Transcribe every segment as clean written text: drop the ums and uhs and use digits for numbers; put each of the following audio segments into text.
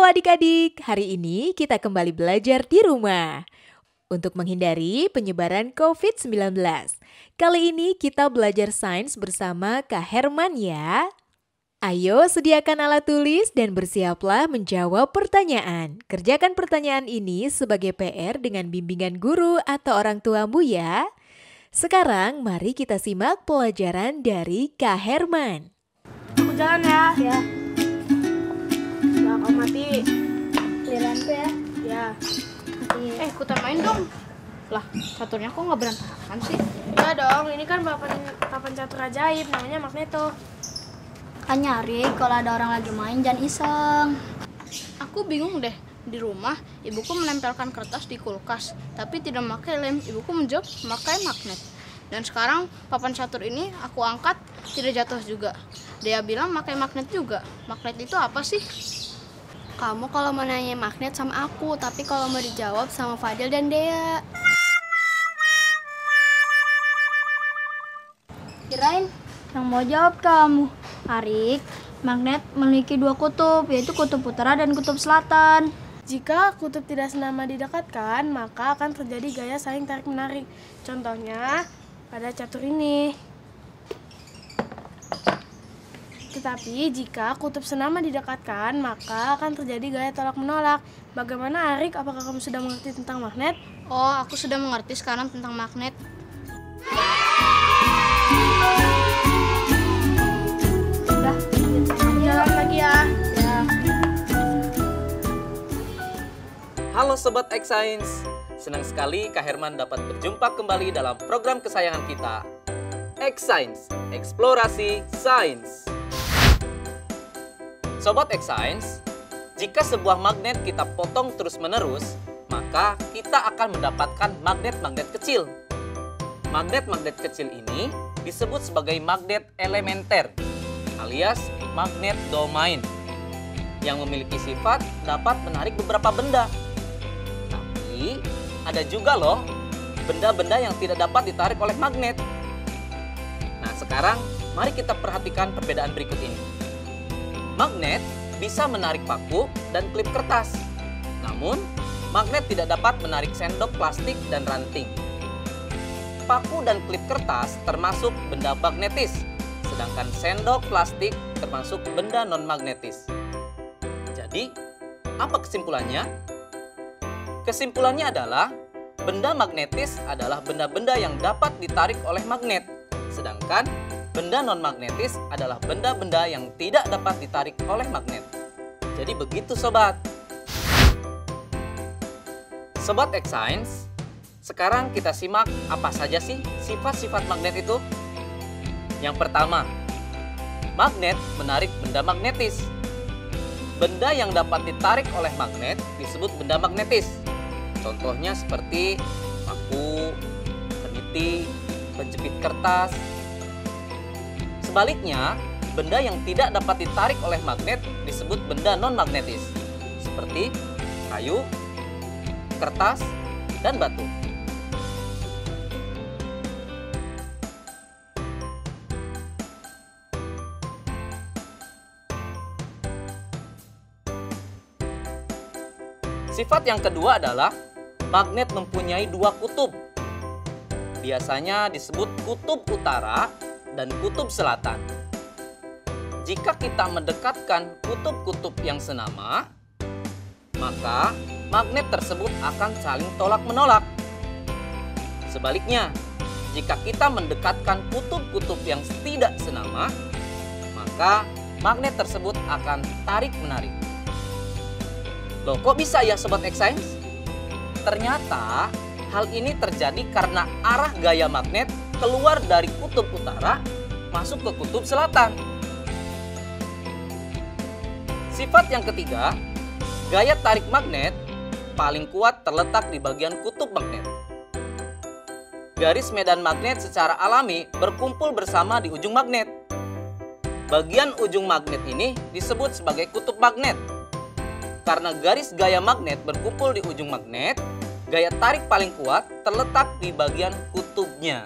adik-adik, hari ini kita kembali belajar di rumah untuk menghindari penyebaran COVID-19. Kali ini kita belajar sains bersama Kak Herman ya. Ayo sediakan alat tulis dan bersiaplah menjawab pertanyaan. Kerjakan pertanyaan ini sebagai PR dengan bimbingan guru atau orang tuamu ya. Sekarang mari kita simak pelajaran dari Kak Herman. Aku jalan ya. Ya, Ya, kau mati. liranku ya. Ya. Mati. Ikutan main dong. Lah, caturnya kok nggak berantakan sih? Ya dong, ini kan papan catur ajaib, namanya Magneto. Kan nyari kalau ada orang lagi main jangan iseng. Aku bingung deh. Di rumah, ibuku menempelkan kertas di kulkas, tapi tidak memakai lem. Ibuku menjawab memakai magnet. Dan sekarang papan catur ini aku angkat, tidak jatuh juga. Dia bilang pakai magnet juga. Magnet itu apa sih? Kamu kalau mau nanya magnet sama aku, tapi kalau mau dijawab sama Fadil dan Dea. Kirain yang mau jawab kamu. Arik, magnet memiliki dua kutub, yaitu kutub utara dan kutub selatan. Jika kutub tidak senama didekatkan, maka akan terjadi gaya saling tarik-menarik. Contohnya pada catur ini. Tetapi jika kutub senama didekatkan, maka akan terjadi gaya tolak-menolak. Bagaimana Arik? Apakah kamu sudah mengerti tentang magnet? Oh, aku sudah mengerti sekarang tentang magnet. Udah, Jalan lagi ya. Halo Sobat X Science, senang sekali Kak Herman dapat berjumpa kembali dalam program kesayangan kita, X Science, Eksplorasi Sains. Sobat X Science, jika sebuah magnet kita potong terus-menerus, maka kita akan mendapatkan magnet-magnet kecil. Magnet-magnet kecil ini disebut sebagai magnet elementer, alias magnet domain, yang memiliki sifat dapat menarik beberapa benda. Tapi ada juga loh benda-benda yang tidak dapat ditarik oleh magnet. Nah, sekarang mari kita perhatikan perbedaan berikut ini. Magnet bisa menarik paku dan klip kertas. Namun, magnet tidak dapat menarik sendok plastik dan ranting. Paku dan klip kertas termasuk benda magnetis, sedangkan sendok plastik termasuk benda non-magnetis. Jadi, apa kesimpulannya? Kesimpulannya adalah benda magnetis adalah benda-benda yang dapat ditarik oleh magnet, sedangkan benda non-magnetis adalah benda-benda yang tidak dapat ditarik oleh magnet. Jadi begitu sobat. Sobat X Science, sekarang kita simak apa saja sih sifat-sifat magnet itu. Yang pertama, magnet menarik benda magnetis. Benda yang dapat ditarik oleh magnet disebut benda magnetis. Contohnya seperti paku, peniti, penjepit kertas. Sebaliknya, benda yang tidak dapat ditarik oleh magnet disebut benda non-magnetis, seperti kayu, kertas, dan batu. Sifat yang kedua adalah magnet mempunyai dua kutub. Biasanya disebut kutub utara dan kutub selatan. Jika kita mendekatkan kutub-kutub yang senama, maka magnet tersebut akan saling tolak-menolak. Sebaliknya, jika kita mendekatkan kutub-kutub yang tidak senama, maka magnet tersebut akan tarik-menarik. Loh, kok bisa ya Sobat X Science? Ternyata hal ini terjadi karena arah gaya magnet keluar dari kutub utara masuk ke kutub selatan. Sifat yang ketiga, gaya tarik magnet paling kuat terletak di bagian kutub magnet. Garis medan magnet secara alami berkumpul bersama di ujung magnet. Bagian ujung magnet ini disebut sebagai kutub magnet. Karena garis gaya magnet berkumpul di ujung magnet, gaya tarik paling kuat terletak di bagian kutubnya.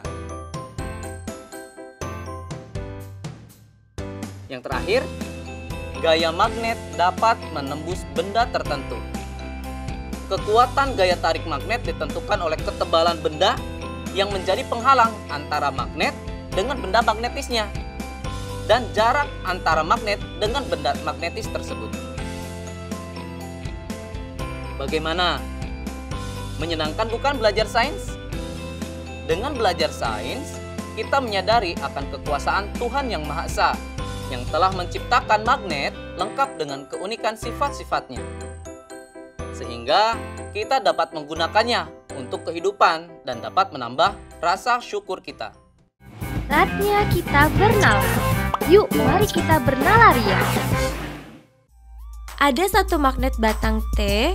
Yang terakhir, gaya magnet dapat menembus benda tertentu. Kekuatan gaya tarik magnet ditentukan oleh ketebalan benda yang menjadi penghalang antara magnet dengan benda magnetisnya dan jarak antara magnet dengan benda magnetis tersebut. Bagaimana? Menyenangkan bukan belajar sains? Dengan belajar sains, kita menyadari akan kekuasaan Tuhan Yang Maha Esa yang telah menciptakan magnet lengkap dengan keunikan sifat-sifatnya. Sehingga kita dapat menggunakannya untuk kehidupan dan dapat menambah rasa syukur kita. Saatnya kita bernalar. Yuk, mari kita bernalar ya. Ada satu magnet batang T,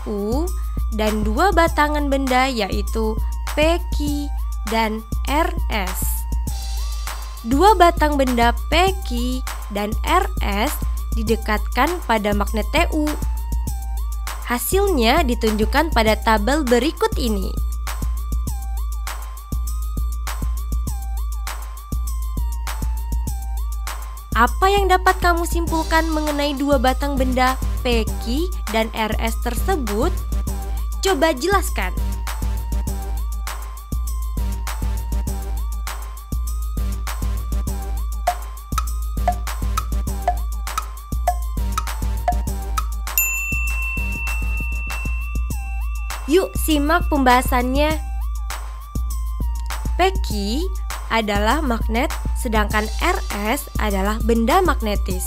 U, dan dua batangan benda yaitu P, Q, dan RS. Dua batang benda P, Q, dan RS didekatkan pada magnet TU. Hasilnya ditunjukkan pada tabel berikut ini. Apa yang dapat kamu simpulkan mengenai dua batang benda P, Q, dan RS tersebut? Coba jelaskan. Yuk simak pembahasannya. P, Q adalah magnet, sedangkan RS adalah benda magnetis.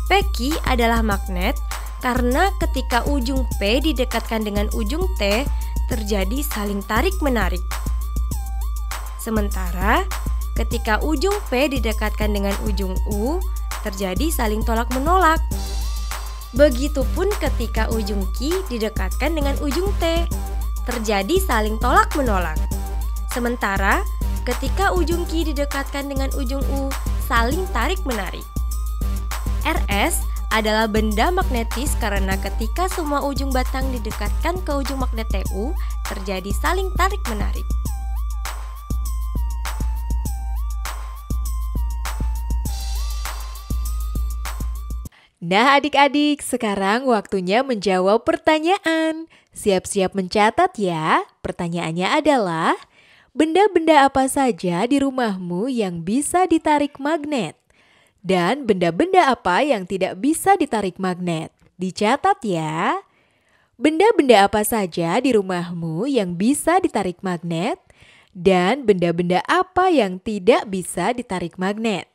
P, Q adalah magnet karena ketika ujung P didekatkan dengan ujung T, terjadi saling tarik-menarik. Sementara ketika ujung P didekatkan dengan ujung U, terjadi saling tolak-menolak. Begitupun ketika ujung Q didekatkan dengan ujung T, terjadi saling tolak-menolak. Sementara ketika ujung Q didekatkan dengan ujung U, saling tarik-menarik. RS adalah benda magnetis karena ketika semua ujung batang didekatkan ke ujung magnet TU, terjadi saling tarik-menarik. Nah adik-adik, sekarang waktunya menjawab pertanyaan. Siap-siap mencatat ya. Pertanyaannya adalah, benda-benda apa saja di rumahmu yang bisa ditarik magnet? Dan benda-benda apa yang tidak bisa ditarik magnet? Dicatat ya. Benda-benda apa saja di rumahmu yang bisa ditarik magnet? Dan benda-benda apa yang tidak bisa ditarik magnet?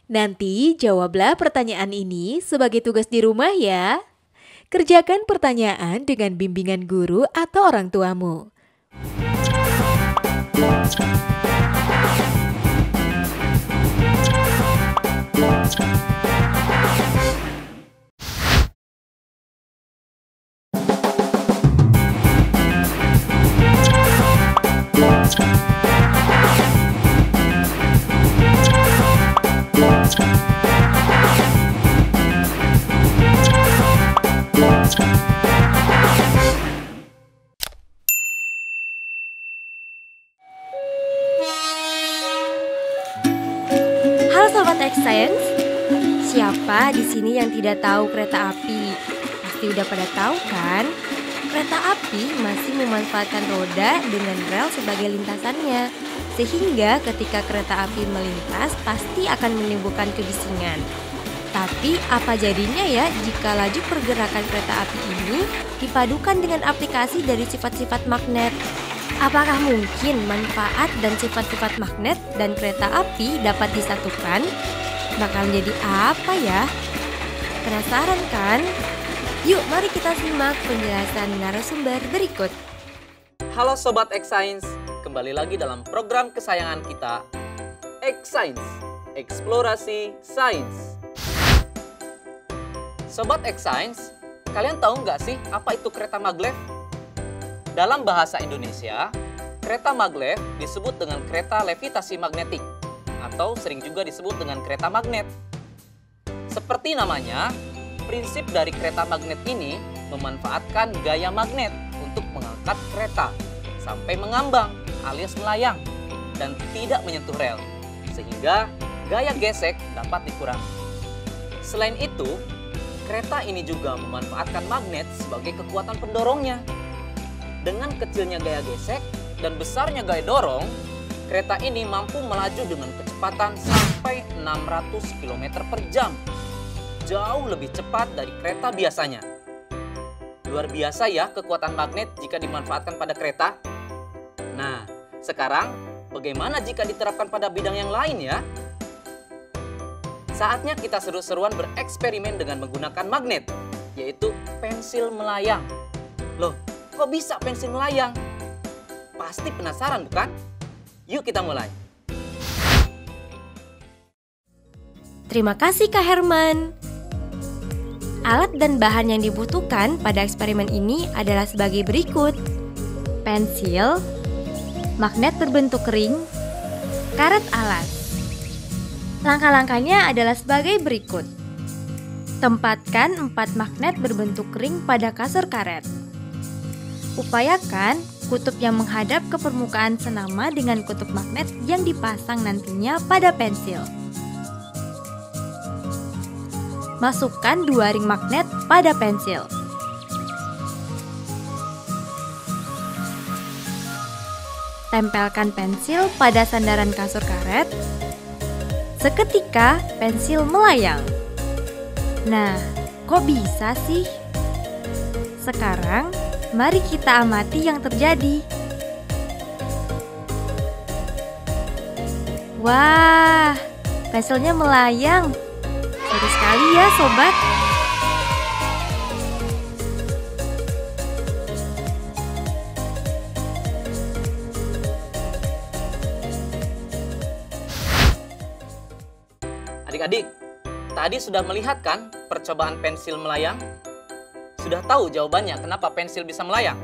Nanti jawablah pertanyaan ini sebagai tugas di rumah ya. Kerjakan pertanyaan dengan bimbingan guru atau orang tuamu. Halo Sobat X-Science, siapa di sini yang tidak tahu kereta api? Pasti udah pada tahu kan? Kereta api masih memanfaatkan roda dengan rel sebagai lintasannya, sehingga ketika kereta api melintas pasti akan menimbulkan kebisingan. Tapi apa jadinya ya jika laju pergerakan kereta api ini dipadukan dengan aplikasi dari sifat-sifat magnet? Apakah mungkin manfaat dan sifat-sifat magnet dan kereta api dapat disatukan? Bakal menjadi apa ya? Penasaran kan? Yuk mari kita simak penjelasan narasumber berikut. Halo Sobat X-Science, kembali lagi dalam program kesayangan kita, X-Science, Eksplorasi Sains. Sobat X-Science, kalian tahu nggak sih apa itu kereta maglev? Dalam bahasa Indonesia, kereta maglev disebut dengan kereta levitasi magnetik atau sering juga disebut dengan kereta magnet. Seperti namanya, prinsip dari kereta magnet ini memanfaatkan gaya magnet untuk mengangkat kereta sampai mengambang alias melayang dan tidak menyentuh rel, sehingga gaya gesek dapat dikurangi. Selain itu, kereta ini juga memanfaatkan magnet sebagai kekuatan pendorongnya. Dengan kecilnya gaya gesek dan besarnya gaya dorong, kereta ini mampu melaju dengan kecepatan sampai 600 km per jam. Jauh lebih cepat dari kereta biasanya. Luar biasa ya kekuatan magnet jika dimanfaatkan pada kereta. Nah, sekarang bagaimana jika diterapkan pada bidang yang lain ya? Saatnya kita seru-seruan bereksperimen dengan menggunakan magnet, yaitu pensil melayang. Loh, kok bisa pensil melayang? Pasti penasaran bukan? Yuk kita mulai. Terima kasih Kak Herman. Alat dan bahan yang dibutuhkan pada eksperimen ini adalah sebagai berikut. Pensil, magnet berbentuk ring, karet alas. Langkah-langkahnya adalah sebagai berikut. Tempatkan 4 magnet berbentuk ring pada kasur karet. Upayakan kutub yang menghadap ke permukaan senama dengan kutub magnet yang dipasang nantinya pada pensil. Masukkan 2 ring magnet pada pensil. Tempelkan pensil pada sandaran kasur karet. Seketika pensil melayang. Nah, kok bisa sih? Sekarang, mari kita amati yang terjadi. Wah, pensilnya melayang. Seru sekali ya, sobat. Adik-adik, tadi sudah melihat kan percobaan pensil melayang? Sudah tahu jawabannya kenapa pensil bisa melayang?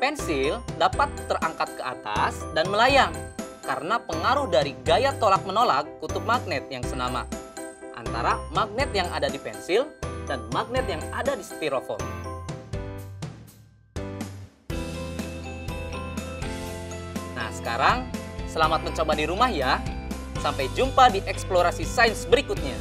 Pensil dapat terangkat ke atas dan melayang karena pengaruh dari gaya tolak-menolak kutub magnet yang senama antara magnet yang ada di pensil dan magnet yang ada di styrofoam. Nah, sekarang selamat mencoba di rumah ya. Sampai jumpa di eksplorasi sains berikutnya.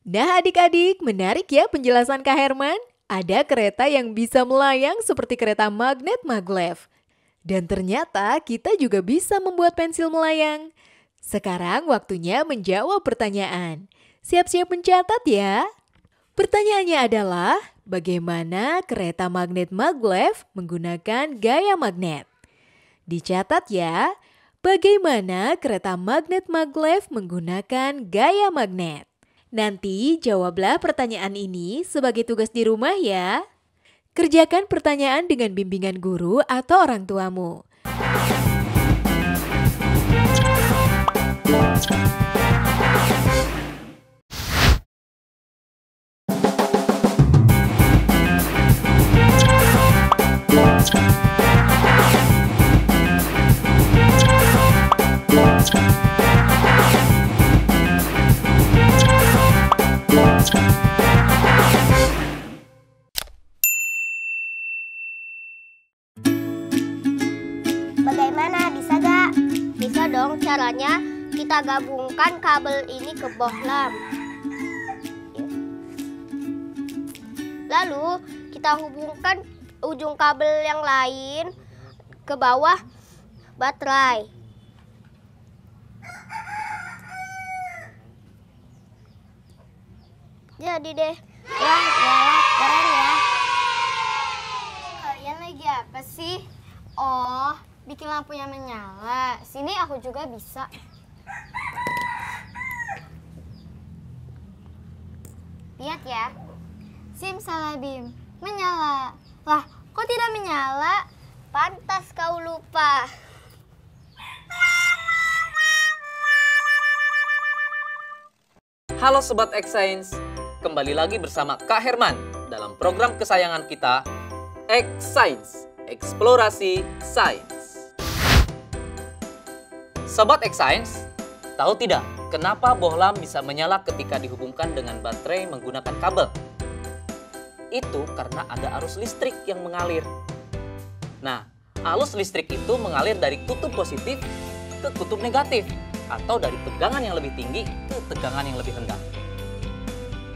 Nah adik-adik, menarik ya penjelasan Kak Herman. Ada kereta yang bisa melayang seperti kereta magnet maglev. Dan ternyata kita juga bisa membuat pensil melayang. Sekarang waktunya menjawab pertanyaan. Siap-siap mencatat ya. Pertanyaannya adalah, bagaimana kereta magnet maglev menggunakan gaya magnet? Dicatat ya, bagaimana kereta magnet maglev menggunakan gaya magnet? Nanti jawablah pertanyaan ini sebagai tugas di rumah ya. Kerjakan pertanyaan dengan bimbingan guru atau orang tuamu. Bagaimana, bisa gak? Bisa dong, caranya kita gabungkan kabel ini ke bohlam. Lalu kita hubungkan ujung kabel yang lain ke bawah baterai. Jadi deh. Wah, keren ya. Kalian lagi apa sih? Oh, bikin lampunya menyala. Sini aku juga bisa. Lihat ya. Simsalabim, menyala. Lah, kok tidak menyala? Pantas kau lupa. Halo Sobat X-Science, kembali lagi bersama Kak Herman dalam program kesayangan kita, X-Science, Eksplorasi Sains. Sobat X-Science, tahu tidak kenapa bohlam bisa menyala ketika dihubungkan dengan baterai menggunakan kabel? itu karena ada arus listrik yang mengalir. Nah, arus listrik itu mengalir dari kutub positif ke kutub negatif, atau dari tegangan yang lebih tinggi ke tegangan yang lebih rendah.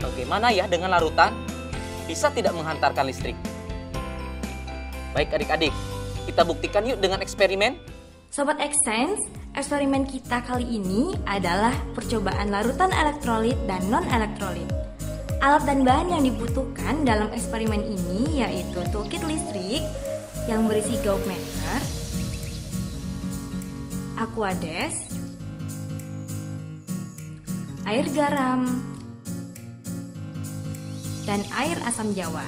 Bagaimana ya dengan larutan? Bisa tidak menghantarkan listrik? Baik adik-adik, kita buktikan yuk dengan eksperimen. Sobat X-Science, eksperimen kita kali ini adalah percobaan larutan elektrolit dan non-elektrolit. Alat dan bahan yang dibutuhkan dalam eksperimen ini yaitu toolkit listrik yang berisi gauge meter, aquades, air garam, dan air asam jawa.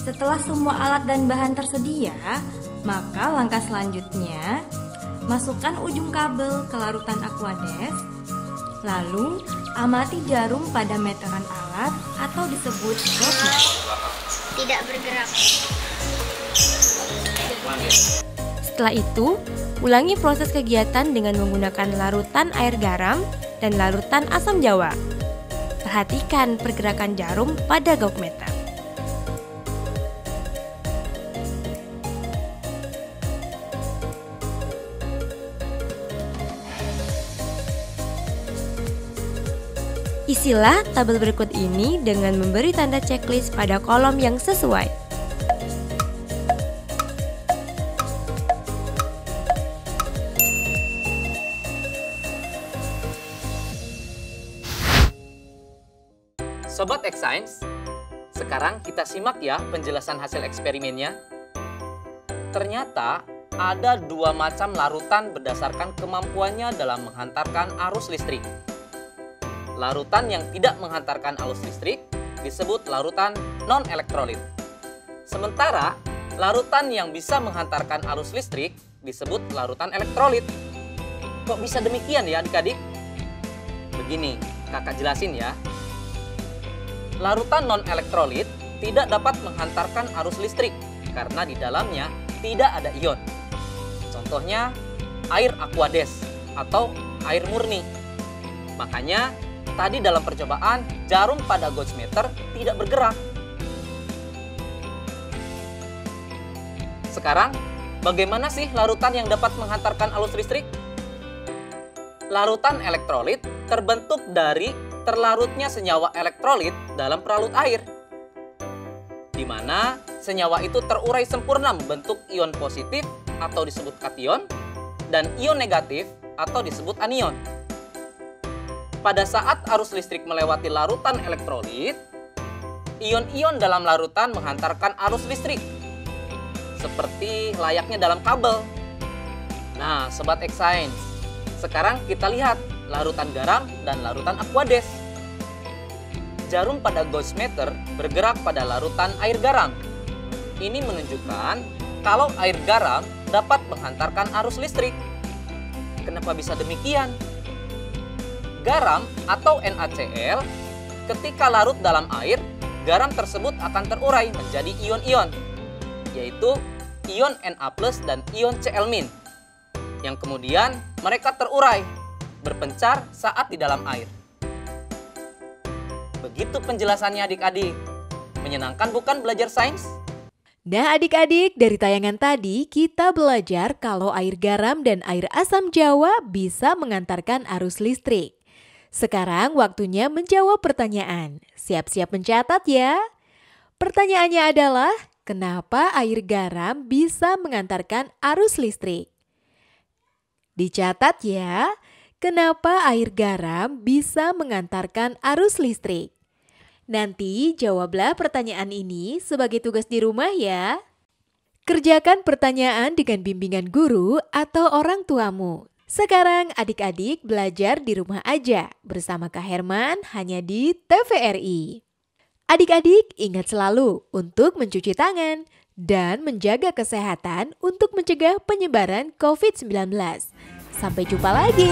Setelah semua alat dan bahan tersedia, maka langkah selanjutnya masukkan ujung kabel ke larutan aquades, lalu amati jarum pada meteran alat atau disebut gauge meter. Tidak bergerak. Setelah itu, ulangi proses kegiatan dengan menggunakan larutan air garam dan larutan asam jawa. Perhatikan pergerakan jarum pada gauge meter. Isilah tabel berikut ini dengan memberi tanda checklist pada kolom yang sesuai. Sobat X-Science, sekarang kita simak ya penjelasan hasil eksperimennya. Ternyata ada dua macam larutan berdasarkan kemampuannya dalam menghantarkan arus listrik. Larutan yang tidak menghantarkan arus listrik disebut larutan non-elektrolit. Sementara larutan yang bisa menghantarkan arus listrik disebut larutan elektrolit. Kok bisa demikian ya adik-adik? Begini, kakak jelasin ya. Larutan non-elektrolit tidak dapat menghantarkan arus listrik karena di dalamnya tidak ada ion. Contohnya air aquades atau air murni. Makanya tadi dalam percobaan jarum pada gauge meter tidak bergerak. Sekarang bagaimana sih larutan yang dapat menghantarkan arus listrik? Larutan elektrolit terbentuk dari terlarutnya senyawa elektrolit dalam peralut air, di mana senyawa itu terurai sempurna membentuk ion positif atau disebut kation dan ion negatif atau disebut anion. Pada saat arus listrik melewati larutan elektrolit, ion-ion dalam larutan menghantarkan arus listrik, seperti layaknya dalam kabel. Nah, Sobat X-Science, sekarang kita lihat larutan garam dan larutan aquades. Jarum pada gauge meter bergerak pada larutan air garam. Ini menunjukkan kalau air garam dapat menghantarkan arus listrik. Kenapa bisa demikian? Garam atau NaCl ketika larut dalam air, garam tersebut akan terurai menjadi ion-ion, yaitu ion Na+ dan ion Cl-, yang kemudian mereka terurai, berpencar saat di dalam air. Begitu penjelasannya adik-adik. Menyenangkan bukan belajar sains? Nah adik-adik, dari tayangan tadi kita belajar kalau air garam dan air asam jawa bisa mengantarkan arus listrik. Sekarang waktunya menjawab pertanyaan. Siap-siap mencatat ya. Pertanyaannya adalah, kenapa air garam bisa mengantarkan arus listrik? Dicatat ya, kenapa air garam bisa mengantarkan arus listrik? Nanti jawablah pertanyaan ini sebagai tugas di rumah ya. Kerjakan pertanyaan dengan bimbingan guru atau orang tuamu. Sekarang adik-adik belajar di rumah aja bersama Kak Herman hanya di TVRI. Adik-adik ingat selalu untuk mencuci tangan dan menjaga kesehatan untuk mencegah penyebaran COVID-19. Sampai jumpa lagi.